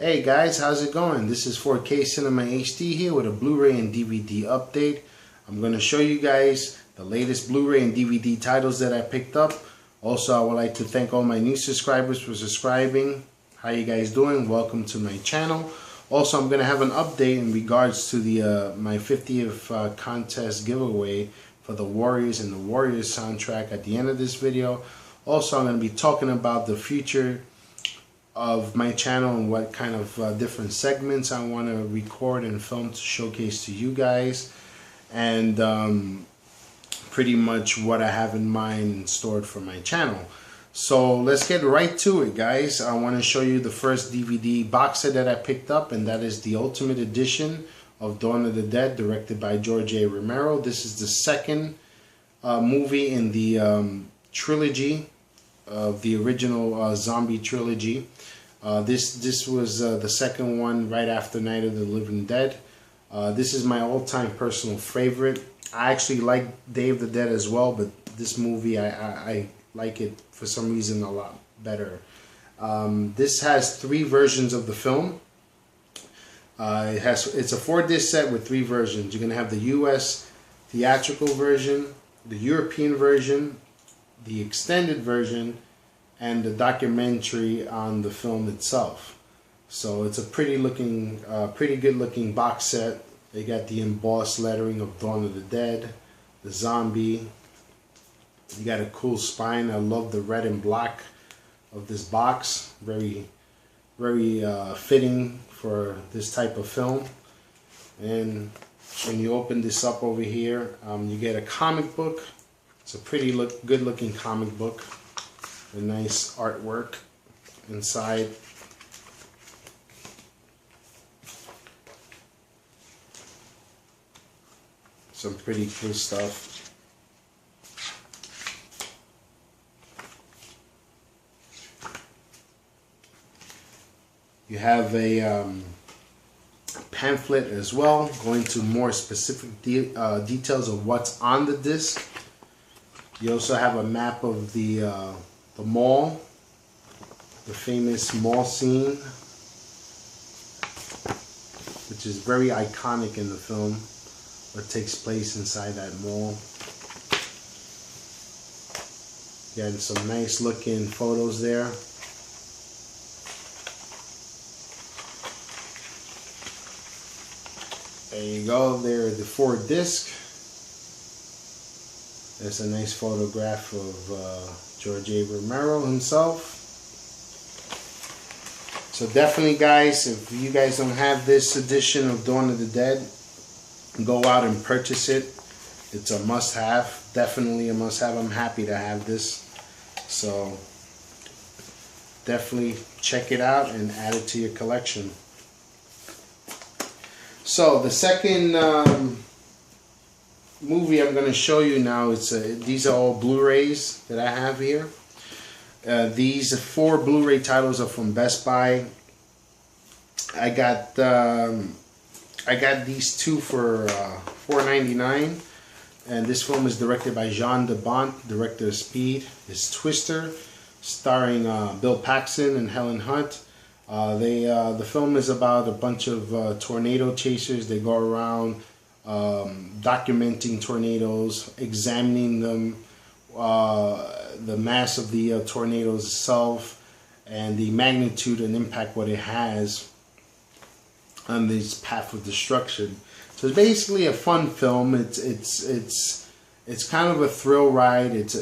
Hey guys, how's it going? This is 4K Cinema HD here with a Blu Ray and DVD update. I'm going to show you guys the latest Blu Ray and DVD titles that I picked up. Also, I would like to thank all my new subscribers for subscribing. How you guys doing? Welcome to my channel. Also, I'm going to have an update in regards to the my 50th contest giveaway for the Warriors and the Warriors soundtrack at the end of this video. Also, I'm going to be talking about the future of my channel and what kind of different segments I want to record and film to showcase to you guys, and pretty much what I have in mind stored for my channel. So let's get right to it, guys. I want to show you the first DVD box set that I picked up, and that is the Ultimate Edition of Dawn of the Dead, directed by George A. Romero. This is the second movie in the trilogy of the original zombie trilogy. This was the second one right after Night of the Living Dead. This is my all-time personal favorite. I actually like Day of the Dead as well, but this movie I like it for some reason a lot better. This has 3 versions of the film. It's a 4-disc set with 3 versions. You're gonna have the U.S. theatrical version, the European version, the extended version, and the documentary on the film itself. So it's a pretty good looking box set. They got the embossed lettering of Dawn of the Dead, the zombie. You got a cool spine. I love the red and black of this box. Very fitting for this type of film. And when you open this up over here, you get a comic book. It's a pretty good looking comic book. A nice artwork inside. Some pretty cool stuff. You have a pamphlet as well, going to more specific details of what's on the disc. You also have a map of the mall, the famous mall scene, which is very iconic in the film, what takes place inside that mall. Got some nice looking photos there. There you go, there are the 4 discs. That's a nice photograph of George A. Romero himself. So definitely, guys, if you guys don't have this edition of Dawn of the Dead, go out and purchase it. It's a must-have. Definitely a must-have. I'm happy to have this. So definitely check it out and add it to your collection. So the second movie I'm going to show you now, these are all Blu-rays that I have here. These 4 Blu-ray titles are from Best Buy. I got these 2 for $4.99, and this film is directed by Jean de Bont, director of Speed. It's Twister, starring Bill Paxton and Helen Hunt. The film is about a bunch of tornado chasers. They go around documenting tornadoes, examining them, the mass of the tornadoes itself, and the magnitude and impact what it has on this path of destruction. So it's basically a fun film. It's kind of a thrill ride. It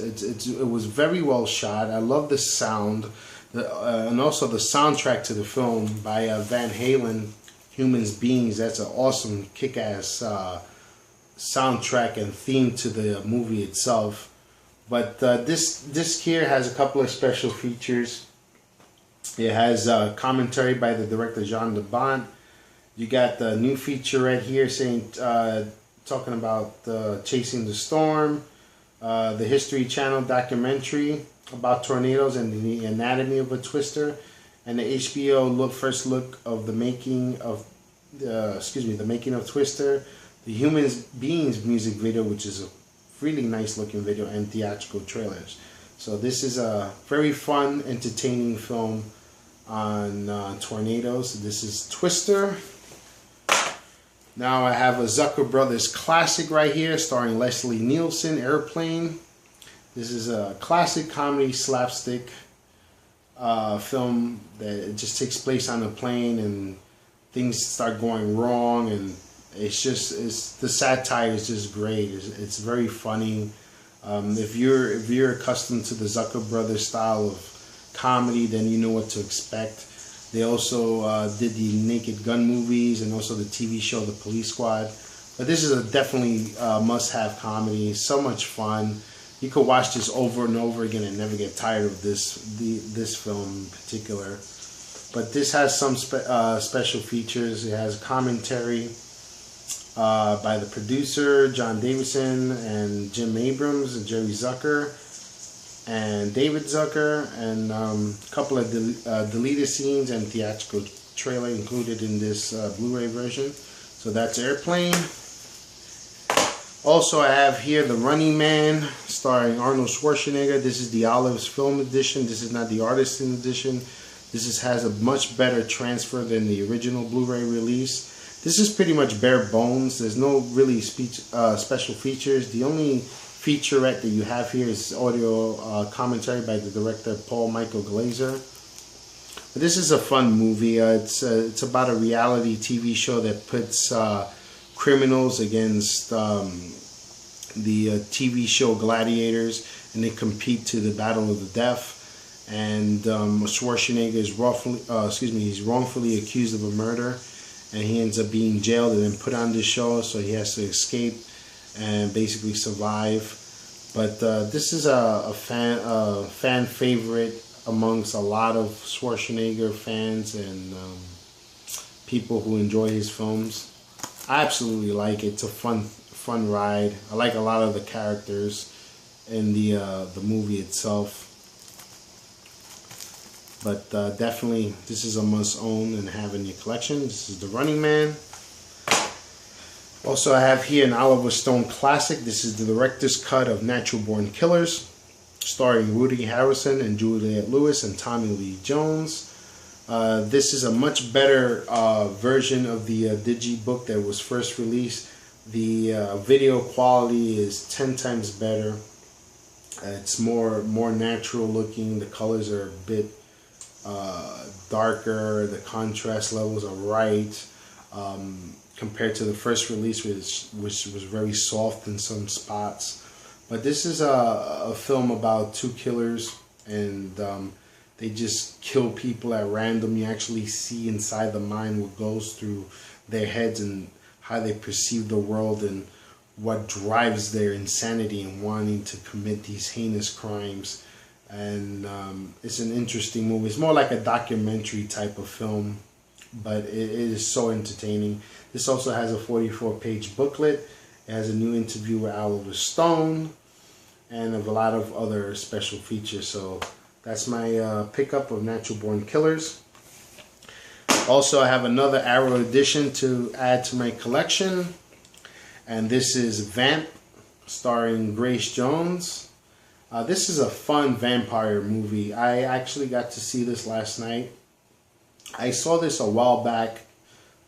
was very well shot. I love the sound, and also the soundtrack to the film by Van Halen, Humans Beings. That's an awesome kick-ass soundtrack and theme to the movie itself. But this here has a couple of special features. It has commentary by the director Jean de Bont. You got the new feature right here saying, talking about Chasing the Storm, the History Channel documentary about tornadoes and the anatomy of a twister, and the HBO first look of the making of the making of Twister, the Humans Beings music video, which is a really nice looking video, and theatrical trailers. So this is a very fun, entertaining film on tornadoes. This is Twister. Now I have a Zucker Brothers classic right here starring Leslie Nielsen, Airplane. This is a classic comedy slapstick film that it just takes place on a plane and things start going wrong, and the satire is just great. It's very funny. If you're accustomed to the Zucker Brothers style of comedy, then you know what to expect. They also did the Naked Gun movies and also the TV show The Police Squad. But this is a definitely must-have comedy. It's so much fun. You could watch this over and over again and never get tired of this film in particular. But this has some special features. It has commentary by the producer, John Davidson, and Jim Abrams, and Jerry Zucker, and David Zucker, and a couple of deleted scenes and theatrical trailer included in this Blu-ray version. So that's Airplane. Also, I have here The Running Man, starring Arnold Schwarzenegger. This is the Olives Film Edition. This is not the Artisan Edition. This has a much better transfer than the original Blu-ray release. This is pretty much bare bones. There's no really special features. The only featurette that you have here is audio commentary by the director Paul Michael Glaser. But this is a fun movie. It's about a reality TV show that puts criminals against the TV show gladiators, and they compete to the battle of the death. And Schwarzenegger is he's wrongfully accused of a murder, and he ends up being jailed and then put on this show, so he has to escape and basically survive. But this is a fan favorite amongst a lot of Schwarzenegger fans and people who enjoy his films. I absolutely like it. It's a fun ride. I like a lot of the characters in the movie itself. But definitely, this is a must-own and have in your collection. This is The Running Man. Also, I have here an Oliver Stone classic. This is the director's cut of Natural Born Killers, starring Woody Harrelson and Juliette Lewis and Tommy Lee Jones. This is a much better version of the digibook that was first released. The video quality is 10 times better. It's more natural looking. The colors are a bit darker. The contrast levels are right. Compared to the first release, which was very soft in some spots. But this is a film about two killers, and they just kill people at random. You actually see inside the mind what goes through their heads and how they perceive the world and what drives their insanity in wanting to commit these heinous crimes. And it's an interesting movie. It's more like a documentary type of film, but it is so entertaining. This also has a 44-page booklet. It has a new interview with Oliver Stone and a lot of other special features. So that's my pickup of Natural Born Killers. Also, I have another Arrow edition to add to my collection. And this is Vamp, starring Grace Jones. This is a fun vampire movie. I actually got to see this last night. I saw this a while back,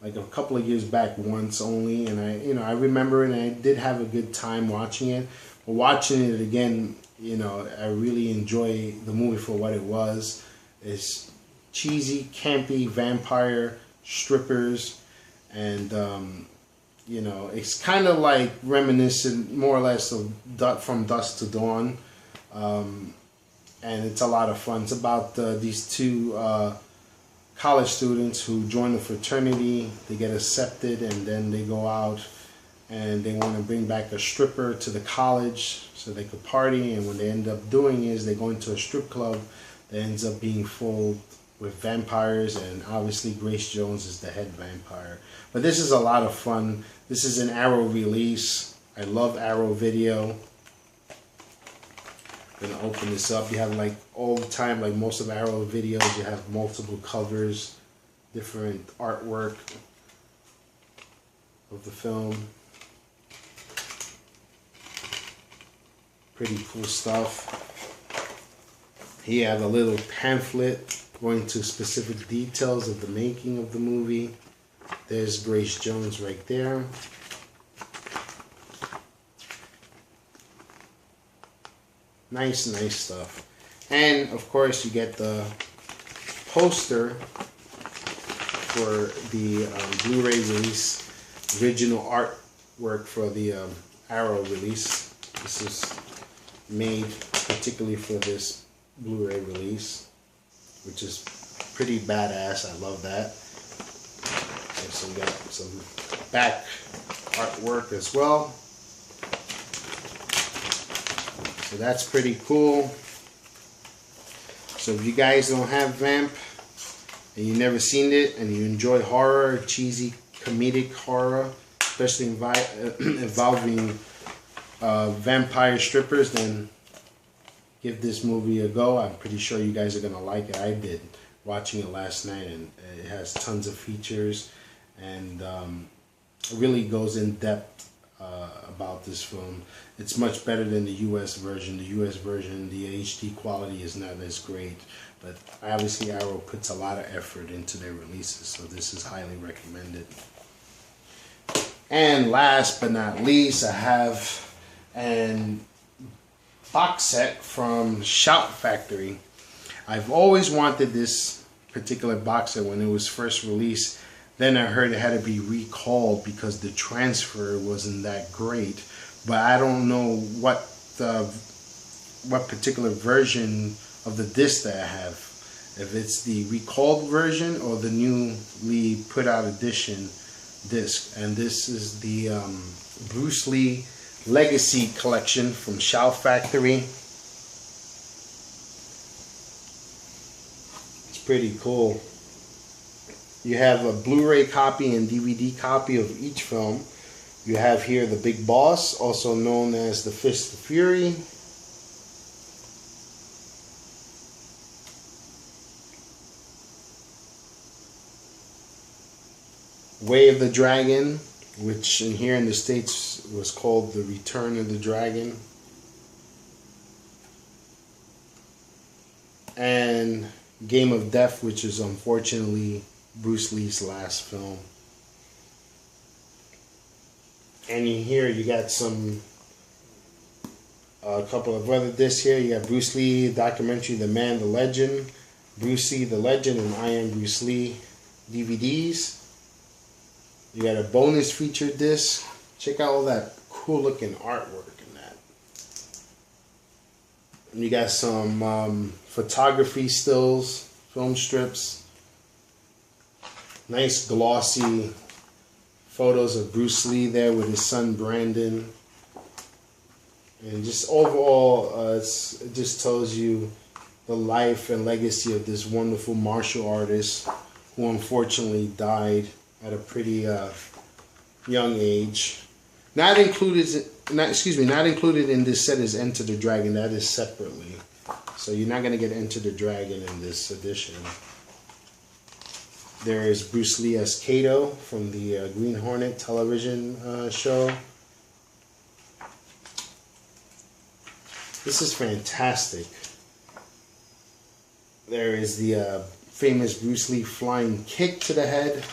like a couple of years back once only, and I remember it, and I did have a good time watching it. But watching it again, I really enjoy the movie for what it was. It's cheesy, campy, vampire, strippers, and it's kind of like reminiscent, more or less, of From Dusk to Dawn, and it's a lot of fun. It's about these two college students who join the fraternity. They get accepted, and then they go out and they want to bring back a stripper to the college so they could party. And what they end up doing is they go into a strip club that ends up being full with vampires, and obviously Grace Jones is the head vampire. But this is a lot of fun. This is an Arrow release. I love Arrow Video. I'm gonna open this up. You have, like, all the time, like most of Arrow videos, you have multiple covers, different artwork of the film. Pretty cool stuff. Here I have a little pamphlet going into specific details of the making of the movie. There's Grace Jones right there. Nice, nice stuff. And of course you get the poster for the Blu-ray release, original artwork for the Arrow release. This is made particularly for this Blu-ray release, which is pretty badass. I love that. And so we got some back artwork as well. So that's pretty cool. So if you guys don't have Vamp and you've never seen it and you enjoy horror, cheesy comedic horror, especially involving vampire strippers, then give this movie a go. I'm pretty sure you guys are gonna like it. I did, watching it last night, and it has tons of features, and it really goes in depth about this film. It's much better than the US version. The US version, the HD quality is not as great, but obviously Arrow puts a lot of effort into their releases, so this is highly recommended. And last but not least, I have an box set from Shout Factory. I've always wanted this particular box set when it was first released. Then I heard it had to be recalled because the transfer wasn't that great. But I don't know what particular version of the disc that I have. If it's the recalled version or the newly put out edition disc. And this is the Bruce Lee Legacy Collection from Shout Factory. It's pretty cool. You have a Blu-ray copy and DVD copy of each film. You have here the Big Boss, also known as the Fist of Fury. Way of the Dragon, which in here in the States was called The Return of the Dragon. And Game of Death, which is unfortunately Bruce Lee's last film. And in here you got a couple of other discs here. You got Bruce Lee documentary, The Man, the Legend, Bruce Lee, the Legend, and I Am Bruce Lee DVDs. You got a bonus feature disc. Check out all that cool looking artwork in that. And you got some photography stills, film strips. Nice glossy photos of Bruce Lee there with his son Brandon. And just overall, it just tells you the life and legacy of this wonderful martial artist who unfortunately died at a pretty young age. Not included in this set is Enter the Dragon. That is separately. So you're not going to get Enter the Dragon in this edition. There is Bruce Lee as Kato from the Green Hornet television show. This is fantastic. There is the famous Bruce Lee flying kick to the head.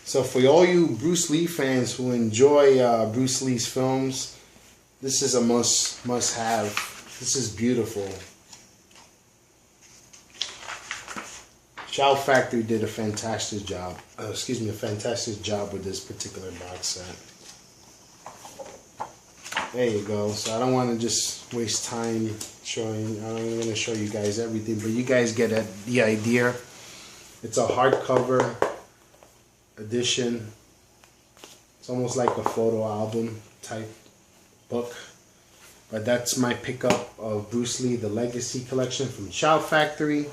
So for all you Bruce Lee fans who enjoy Bruce Lee's films, this is a must-have. This is beautiful. Shout Factory did a fantastic job. A fantastic job with this particular box set. There you go. So I don't want to just waste time showing. I'm going to show you guys everything, but you guys get the idea. It's a hardcover edition. It's almost like a photo album type book, but that's my pickup of Bruce Lee, the Legacy Collection from Shout Factory.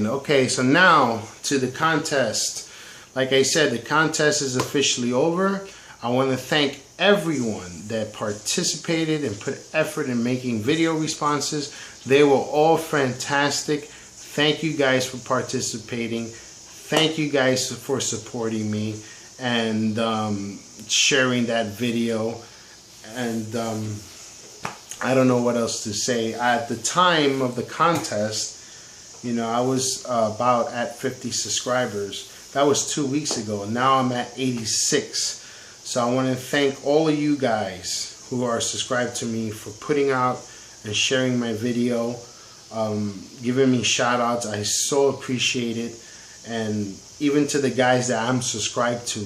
Okay, so now to the contest. Like I said, the contest is officially over. I want to thank everyone that participated and put effort in making video responses. They were all fantastic. Thank you guys for participating. Thank you guys for supporting me and sharing that video. And I don't know what else to say. At the time of the contest, you know, I was about at 50 subscribers. That was 2 weeks ago. Now I'm at 86. So I want to thank all of you guys who are subscribed to me for putting out and sharing my video, giving me shout outs. I so appreciate it. And even to the guys that I'm subscribed to,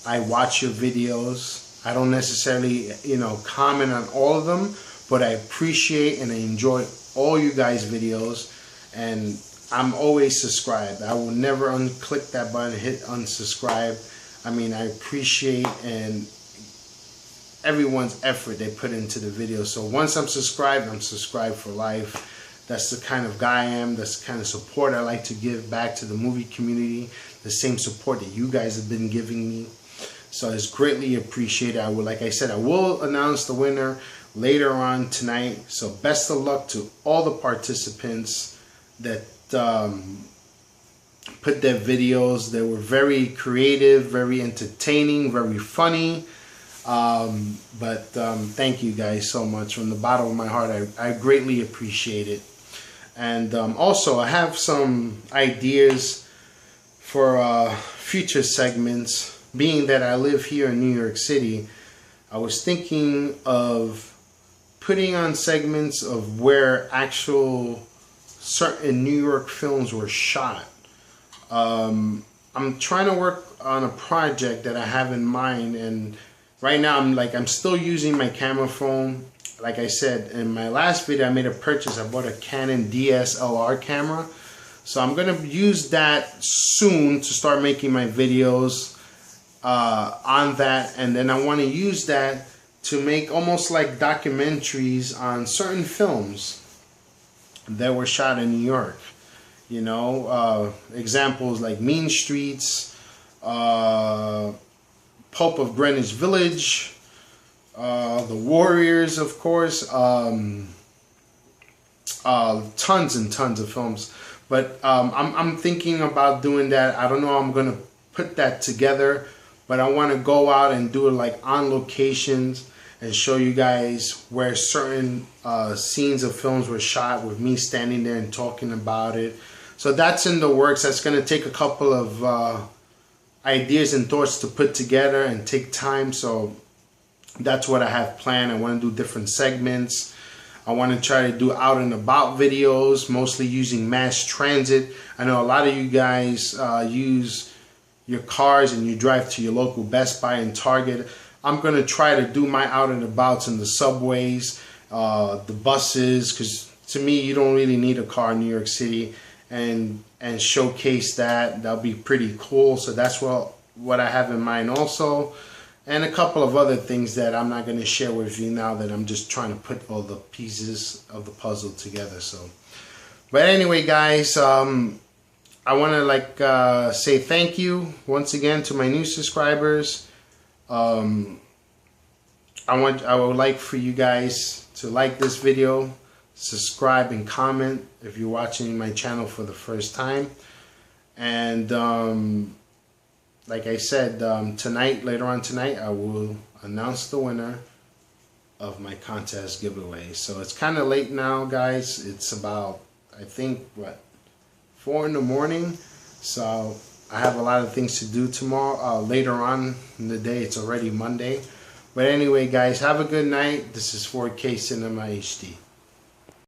I watch your videos. I don't necessarily, you know, comment on all of them, but I appreciate and I enjoy all you guys' videos, and I'm always subscribed. I will never unclick that button, hit unsubscribe. I mean, I appreciate and everyone's effort they put into the video. So once I'm subscribed for life. That's the kind of guy I am. That's the kind of support I like to give back to the movie community. The same support that you guys have been giving me. So it's greatly appreciated. I will, like I said, I will announce the winner later on tonight. So best of luck to all the participants that put their videos. They were very creative, very entertaining, very funny. Thank you guys so much from the bottom of my heart. I greatly appreciate it. And also I have some ideas for future segments. Being that I live here in New York City, I was thinking of putting on segments of where actual certain New York films were shot. I'm trying to work on a project that I have in mind, and right now I'm still using my camera phone. Like I said in my last video, I made a purchase. I bought a Canon DSLR camera, so I'm gonna use that soon to start making my videos on that, and then I want to use that to make almost like documentaries on certain films that were shot in New York. You know, examples like Mean Streets, Pope of Greenwich Village, The Warriors, of course, tons and tons of films. But I'm thinking about doing that. I don't know how I'm gonna put that together, but I want to go out and do it like on locations and show you guys where certain scenes of films were shot with me standing there and talking about it. So that's in the works. That's going to take a couple of ideas and thoughts to put together and take time. So that's what I have planned. I want to do different segments. I want to try to do out and about videos, mostly using mass transit. I know a lot of you guys use your cars and you drive to your local Best Buy and Target. I'm going to try to do my out and abouts in the subways, the buses, because to me you don't really need a car in New York City, and showcase that. That'll be pretty cool. So that's what I have in mind also, and a couple of other things that I'm not going to share with you now that I'm just trying to put all the pieces of the puzzle together. So, but anyway guys, I want to say thank you once again to my new subscribers. I would like for you guys to like this video, subscribe and comment if you're watching my channel for the first time. And like I said, later on tonight, I will announce the winner of my contest giveaway. So it's kind of late now, guys. It's about, I think, what, 4 in the morning. So I have a lot of things to do tomorrow, later on in the day. It's already Monday. But anyway, guys, have a good night. This is 4K Cinema HD.